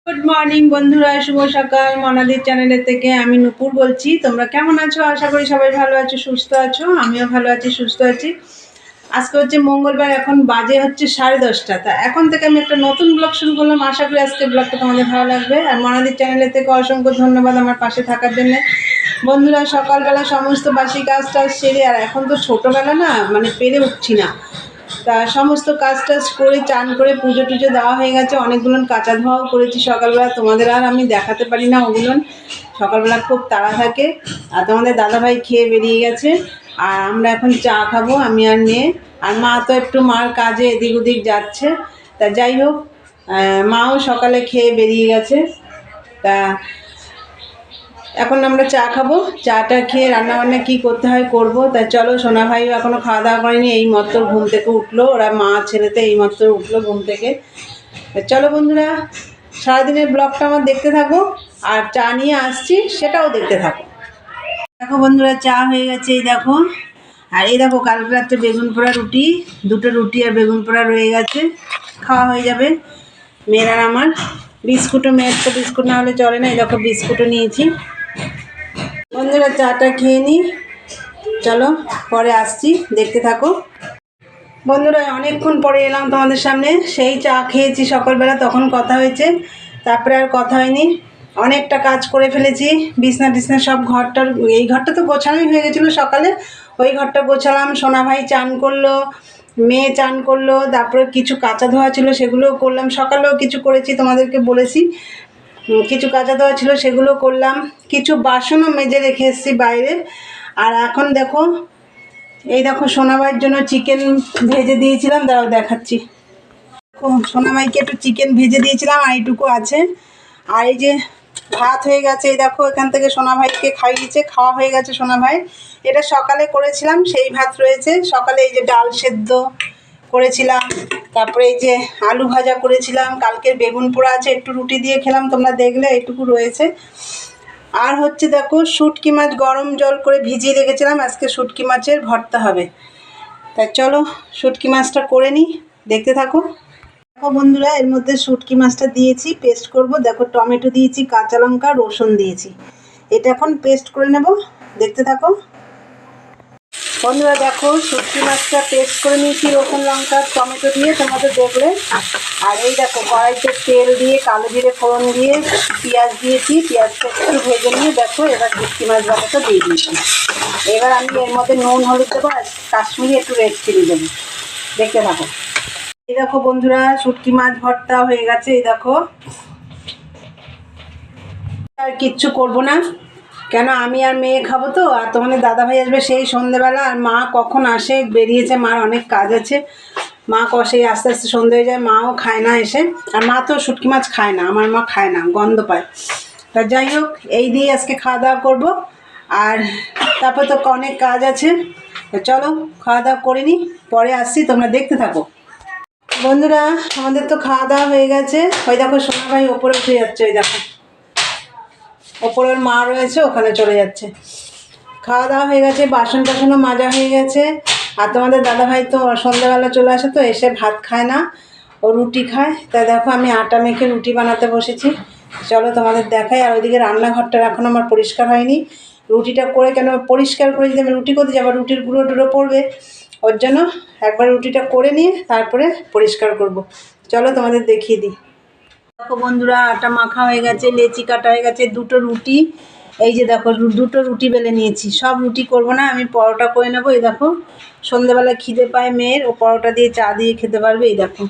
Good morning বন্ধুরা, শুভ সকাল। মনাদির চ্যানেলের থেকে আমি নুপুর বলছি। তোমরা কেমন আছো? আশা করি সবাই ভালো আছো, সুস্থ আছো। আমিও ভালো আছি, সুস্থ আছি। আজকে হচ্ছে মঙ্গলবার, এখন বাজে হচ্ছে 10:30। তা এখন থেকে আমি একটা নতুন ব্লগ শুরু করলাম। আশা করি আজকে ব্লগটা তোমাদের ভালো লাগবে। আর মনাদির চ্যানেলের থেকে অসংখ্য ধন্যবাদ আমার পাশে থাকার জন্য। বন্ধুরা, সকালবেলা সমস্ত বাসি কাজ টাজ সেরে, আর এখন তো ছোটোবেলা না, মানে পেরে উঠছি না, তা সমস্ত কাজ টাজ করে চান করে পুজো টুজো দেওয়া হয়ে গেছে। অনেকগুলো কাঁচা ধোয়াও করেছি সকালবেলা, তোমাদের আর আমি দেখাতে পারি না ওগুলো। সকালবেলা খুব তাড়া থাকে। আর তোমাদের দাদাভাই খেয়ে বেরিয়ে গেছে, আর আমরা এখন চা খাবো, আমি আর মেয়ে। আর মা তো একটু মার কাজে এদিক ওদিক যাচ্ছে। তা যাই হোক, মাও সকালে খেয়ে বেরিয়ে গেছে। তা এখন আমরা চা খাবো। চাটা খেয়ে রান্নাবান্না কি করতে হয় করব। তা চলো, সোনা ভাইও এখনও খাওয়া দাওয়া করেনি, এইমাত্র ঘুম থেকে উঠলো। ওরা মা ছেলেতে এইমাত্র উঠলো ঘুম থেকে। চলো বন্ধুরা, সারাদিনের ব্লগটা আমার দেখতে থাকো, আর চা নিয়ে আসছি সেটাও দেখতে থাকো। দেখো বন্ধুরা, চা হয়ে গেছে, এই দেখো। আর এই দেখো, কালকে রাত্রে বেগুন পোড়া রুটি, দুটো রুটি আর বেগুন পোড়া রয়ে গেছে, খাওয়া হয়ে যাবে মেয়ের আর আমার। বিস্কুটও, মেয়ের তো বিস্কুট না হলে চলে না, এই দেখো বিস্কুটও নিয়েছি। বন্ধুরা, চাটা খেয়ে নিই, চলো পরে আসছি, দেখতে থাকো। বন্ধুরা, অনেকক্ষণ পরে এলাম তোমাদের সামনে। সেই চা খেয়েছি সকালবেলা, তখন কথা হয়েছে, তারপরে আর কথা হয়নি। অনেকটা কাজ করে ফেলেছি, বিছনা টিছনা সব, ঘরটার, এই ঘরটা তো গোছানোই হয়ে গেছিলো সকালে। ওই ঘরটা গোছালাম, সোনা ভাই চান করলো, মেয়ে চান করলো, তারপরে কিছু কাঁচা ধোয়া ছিল সেগুলোও করলাম। সকালেও কিছু করেছি, তোমাদেরকে বলেছি। কিছু কাঁচা ধোয়া ছিল সেগুলো করলাম, কিছু বাসনও মেজে রেখে এসেছি বাইরে। আর এখন দেখো, এই দেখো সোনামাইয়ের জন্য চিকেন ভেজে দিয়েছিলাম, দাঁড়াও দেখাচ্ছি। সোনামাইকে একটু চিকেন ভেজে দিয়েছিলাম, আর এইটুকু আছে। আর এই যে ভাত হয়ে গেছে, এই দেখো এখান থেকে সোনা ভাইকে খাইয়েছে, খাওয়া হয়ে গেছে সোনা ভাই। এটা সকালে করেছিলাম, সেই ভাত রয়েছে। সকালে এই যে ডাল সেদ্ধ করেছিলাম, তারপরে এই যে আলু ভাজা করেছিলাম, কালকের বেগুন পোড়া আছে, একটু রুটি দিয়ে খেলাম, তোমরা দেখলে এইটুকু রয়েছে। আর হচ্ছে দেখো, শুটকি মাছ গরম জল করে ভিজিয়ে রেখেছিলাম, আজকে শুটকি মাছের ভর্তা হবে। তাই চলো শুটকি মাছটা করে নিই, দেখতে থাকো। দেখো বন্ধুরা, এর মধ্যে শুটকি মাছটা দিয়েছি, পেস্ট করব। দেখো টমেটো দিয়েছি, কাঁচা লঙ্কা, রসুন দিয়েছি। এটা এখন পেস্ট করে নেব, দেখতে থাকো। বন্ধুরা দেখো, শুটকি মাছটা পেস্ট করে নিয়েছি রসুন লঙ্কা টমেটো দিয়ে, তোমাদের দেখলে। আর এই দেখো, কড়াইতে তেল দিয়ে কালো জিরে ফোড়ন দিয়ে পেঁয়াজ দিয়েছি, পেঁয়াজটা একটু ভেজে নিয়ে দেখো এবার শুটকি মাছ বাটাটা দিয়ে দিয়েছি। এবার আমি এর মধ্যে নুন হলুদ দেবো, আর কাশ্মীরি একটু রেড চিলি দেবো, দেখতে থাকো। এই দেখো বন্ধুরা, শুটকি মাছ ভর্তা হয়ে গেছে। এই দেখো, আর কিচ্ছু করবো না, কেন আমি আর মেয়ে খাবো তো। আর তোমাদের দাদাভাই আসবে সেই সন্ধেবেলা, আর মা কখন আসে বেরিয়েছে, মার অনেক কাজ আছে। মা সেই আস্তে আস্তে সন্ধে হয়ে যায়, মাও খায় না এসে। আর মা তো শুটকি মাছ খায় না, আমার মা খায় না, গন্ধ পায়। তা যাই হোক, এই দিয়ে আজকে খাওয়া দাওয়া করবো। আর তারপর তো অনেক কাজ আছে, চলো খাওয়া দাওয়া করে নিই, পরে আসছি, তোমরা দেখতে থাকো। বন্ধুরা, আমাদের তো খাওয়া দাওয়া হয়ে গেছে। ওই দেখো সোনা ভাই ওপরে উঠে যাচ্ছে, ওই দেখো ওপরের মা রয়েছে, ওখানে চলে যাচ্ছে। খাওয়া দাওয়া হয়ে গেছে, বাসন টাসনও মাজা হয়ে গেছে। আর তোমাদের দাদাভাই তো সন্ধ্যাবেলা চলে আসে, তো এসে ভাত খায় না, ও রুটি খায়। তাই দেখো আমি আটা মেখে রুটি বানাতে বসেছি, চলো তোমাদের দেখাই। আর ওইদিকে রান্নাঘরটা এখন আমার পরিষ্কার হয়নি, রুটিটা করে কেন পরিষ্কার করে যদি আমি রুটি করতে যাবো, রুটির গুঁড়ো টুড়ো পড়বে, ওর জন্য একবার রুটিটা করে নিয়ে তারপরে পরিষ্কার করব। চলো তোমাদের দেখিয়ে দিই। দেখো বন্ধুরা, আটা মাখা হয়ে গেছে, লেচি কাটা হয়ে গেছে, দুটো রুটি, এই যে দেখো দুটো রুটি বেলে নিয়েছি। সব রুটি করব না, আমি পরোটা করে নেবো। এই দেখো, সন্ধ্যেবেলা খিদে পায় মেয়ের, ও পরোটা দিয়ে চা দিয়ে খেতে পারবে। এই দেখো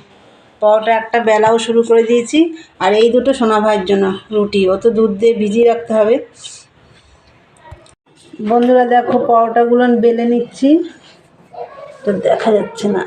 পরোটা একটা বেলাও শুরু করে দিয়েছি। আর এই দুটো সোনা ভাইয়ের জন্য রুটি, ও তো দুধ দিয়ে ভিজিয়ে রাখতে হবে। বন্ধুরা দেখো, পরোটাগুলো বেলে নিচ্ছি, তো দেখা যাচ্ছে না।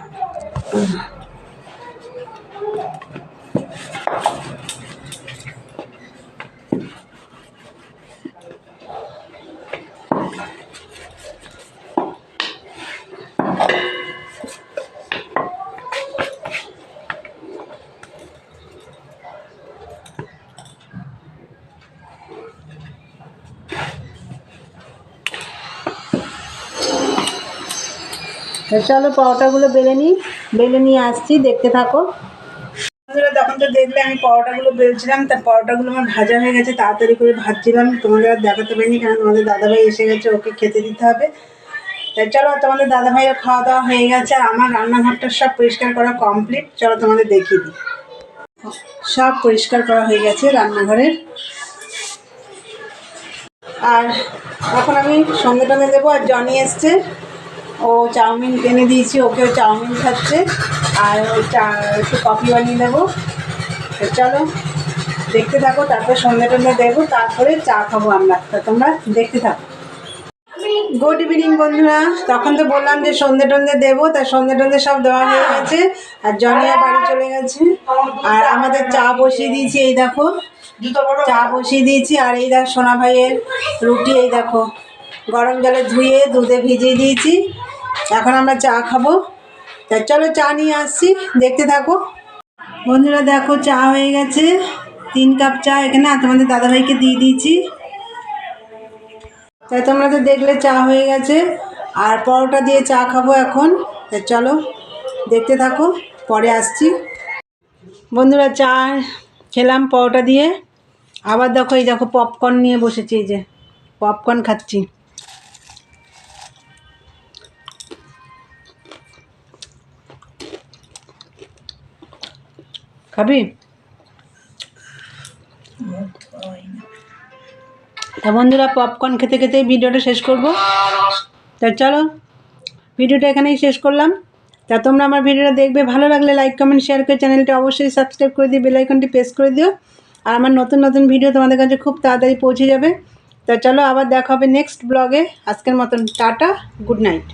চলো পরোটাগুলো বেলে নিয়ে আসছি, দেখতে থাকো। বন্ধুরা তখন তো দেখলে আমি পরোটাগুলো বেলছিলাম, তা পরোটাগুলো আমার ভাজা হয়ে গেছে, তাড়াতাড়ি করে ভাজছিলাম, তোমাদের আর দেখাতে পারিনি কারণ তোমাদের দাদাভাই এসে গেছে, ওকে খেতে দিতে হবে। তাই চলো, তোমাদের দাদাভাইয়ের খাওয়া দাওয়া হয়ে গেছে, আর আমার রান্নাঘরটা সব পরিষ্কার করা কমপ্লিট। চলো তোমাদের দেখিয়ে দিই। সব পরিষ্কার করা হয়ে গেছে রান্নাঘরের। আর এখন আমি সন্ধে টন্ধে দেবো। আর জনি এসছে, ও চাউমিন এনে দিয়েছি, ওকেও চাউমিন খাচ্ছে, আর ওই একটু কফি বানিয়ে দেবো। তো চলো দেখতে থাকো, তারপরে সন্ধে টন্ধে দেবো, তারপরে চা খাবো আমরা। তা তোমরা দেখতে থাকো। গুড ইভিনিং বন্ধুরা। তখন তো বললাম যে সন্ধে টন্ধে দেবো, তাই সন্ধে টন্ধে সব দেওয়া হয়ে গেছে, আর জনিয়া বাড়ি চলে গেছে। আর আমাদের চা বসিয়ে দিয়েছি, এই দেখো চা বসিয়ে দিয়েছি। আর এই দেখো সোনা ভাইয়ের রুটি, এই দেখো গরম জলে ধুয়ে দুধে ভিজিয়ে দিয়েছি। এখন আমরা চা খাবো, তাই চলো চা নিয়ে আসছি, দেখতে থাকো বন্ধুরা। দেখো চা হয়ে গেছে, 3 কাপ চা এখানে, আর তোমাদের দাদাভাইকে দিয়ে দিয়েছি। তাই তোমরা তো দেখলে চা হয়ে গেছে, আর পরোটা দিয়ে চা খাবো এখন। তাই চলো দেখতে থাকো, পরে আসছি বন্ধুরা। চা খেলাম পরোটা দিয়ে, আবার দেখো এই দেখো পপকর্ন নিয়ে বসেছি, এই যে পপকর্ন খাচ্ছি। খাবি? তা বন্ধুরা, পপকর্ন খেতে খেতে ভিডিওটা শেষ করব। তা চলো ভিডিওটা এখানেই শেষ করলাম। তা তোমরা আমার ভিডিওটা দেখবে, ভালো লাগলে লাইক কমেন্ট শেয়ার করে চ্যানেলটা অবশ্যই সাবস্ক্রাইব করে দিয়ে বেল আইকনটি প্রেস করে দিও, আর আমার নতুন নতুন ভিডিও তোমাদের কাছে খুব তাড়াতাড়ি পৌঁছে যাবে। তা চলো আবার দেখা হবে নেক্সট ব্লগে। আজকের মতন টাটা, গুড নাইট।